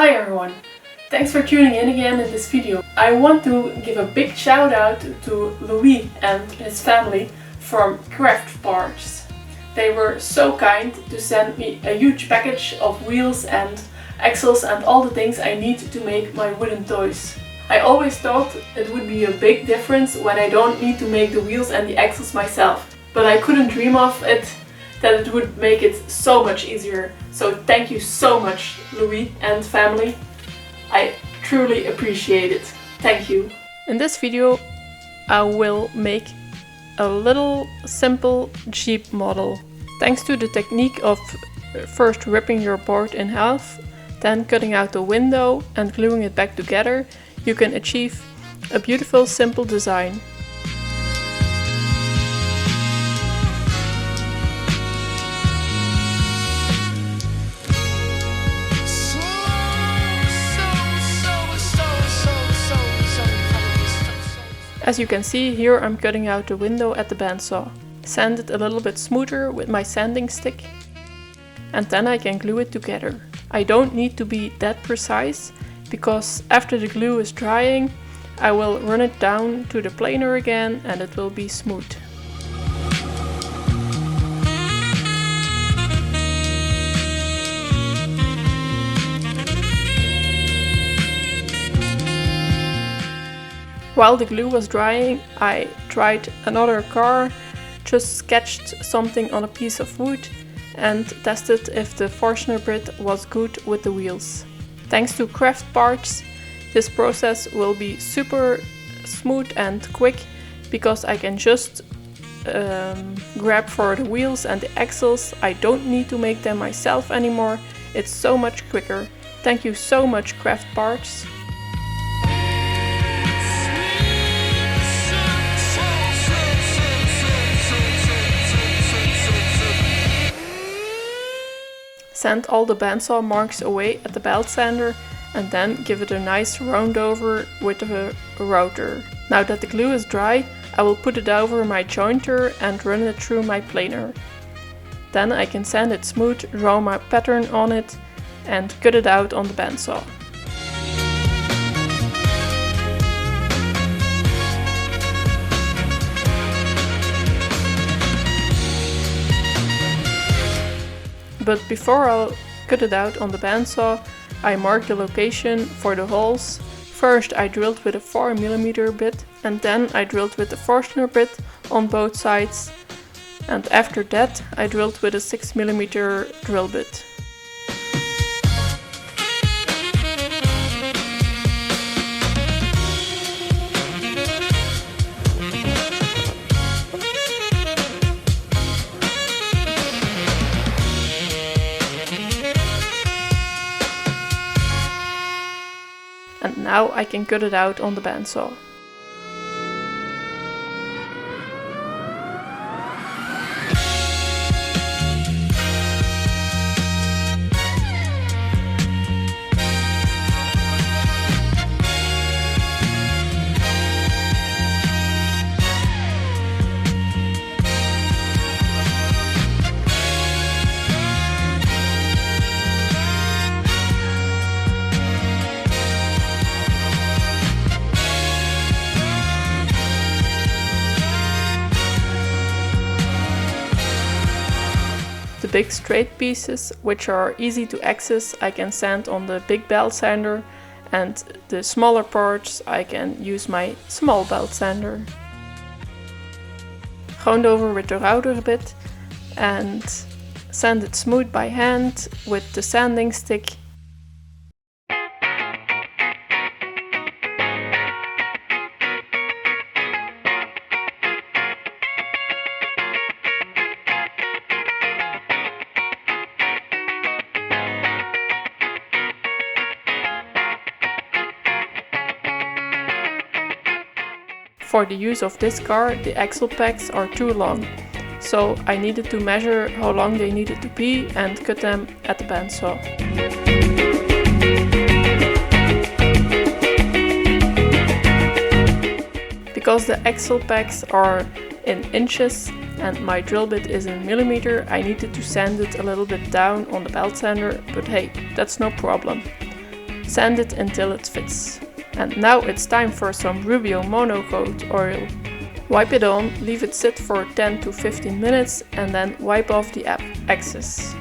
Hi everyone! Thanks for tuning in again in this video. I want to give a big shout out to Louis and his family from Craftparts. They were so kind to send me a huge package of wheels and axles and all the things I need to make my wooden toys. I always thought it would be a big difference when I don't need to make the wheels and the axles myself, but I couldn't dream of it that it would make it so much easier. So thank you so much, Louis and family. I truly appreciate it. Thank you. In this video I will make a little simple Jeep model. Thanks to the technique of first ripping your board in half, then cutting out the window and gluing it back together, you can achieve a beautiful simple design. As you can see, here I'm cutting out the window at the bandsaw. Sand it a little bit smoother with my sanding stick, and then I can glue it together. I don't need to be that precise, because after the glue is drying, I will run it down to the planer again and it will be smooth. While the glue was drying, I tried another car, just sketched something on a piece of wood and tested if the Forstner bit was good with the wheels. Thanks to Craftparts, this process will be super smooth and quick, because I can just grab for the wheels and the axles. I don't need to make them myself anymore. It's so much quicker. Thank you so much, Craftparts. Sand all the bandsaw marks away at the belt sander and then give it a nice round over with a router. Now that the glue is dry, I will put it over my jointer and run it through my planer. Then I can sand it smooth, draw my pattern on it and cut it out on the bandsaw. But before I'll cut it out on the bandsaw, I mark the location for the holes. First I drilled with a 4mm bit and then I drilled with the Forstner bit on both sides. And after that I drilled with a 6mm drill bit. And now I can cut it out on the bandsaw. The big straight pieces, which are easy to access, I can sand on the big belt sander, and the smaller parts I can use my small belt sander. Round over with the router bit and sand it smooth by hand with the sanding stick. For the use of this car, the axle packs are too long, so I needed to measure how long they needed to be and cut them at the bandsaw. Because the axle packs are in inches and my drill bit is in millimeter, I needed to sand it a little bit down on the belt sander, but hey, that's no problem. Sand it until it fits. And now it's time for some Rubio Monocoat oil. Wipe it on, leave it sit for 10 to 15 minutes and then wipe off the excess.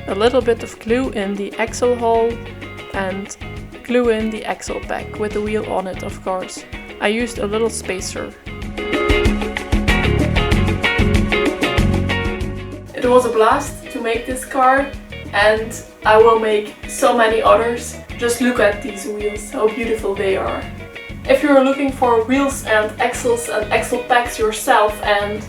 A little bit of glue in the axle hole and glue in the axle pack with the wheel on it, of course. I used a little spacer. It was a blast to make this car and I will make so many others. Just look at these wheels, how beautiful they are. If you're looking for wheels and axle packs yourself and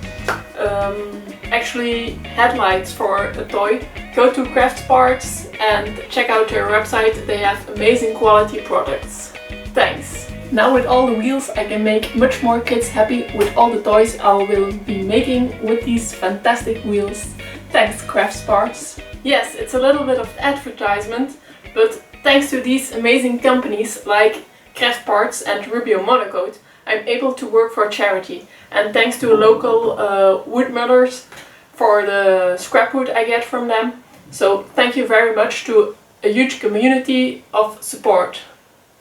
actually headlights for a toy, go to Craftparts and check out their website. They have amazing quality products. Thanks! Now with all the wheels I can make much more kids happy with all the toys I will be making with these fantastic wheels. Thanks Craftparts! Yes, it's a little bit of advertisement, but thanks to these amazing companies like Craftparts and Rubio Monocoat, I'm able to work for charity. And thanks to local woodmullers for the scrap wood I get from them. So thank you very much to a huge community of support.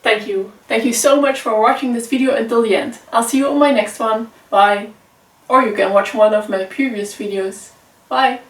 Thank you. Thank you so much for watching this video until the end. I'll see you on my next one. Bye. Or you can watch one of my previous videos. Bye.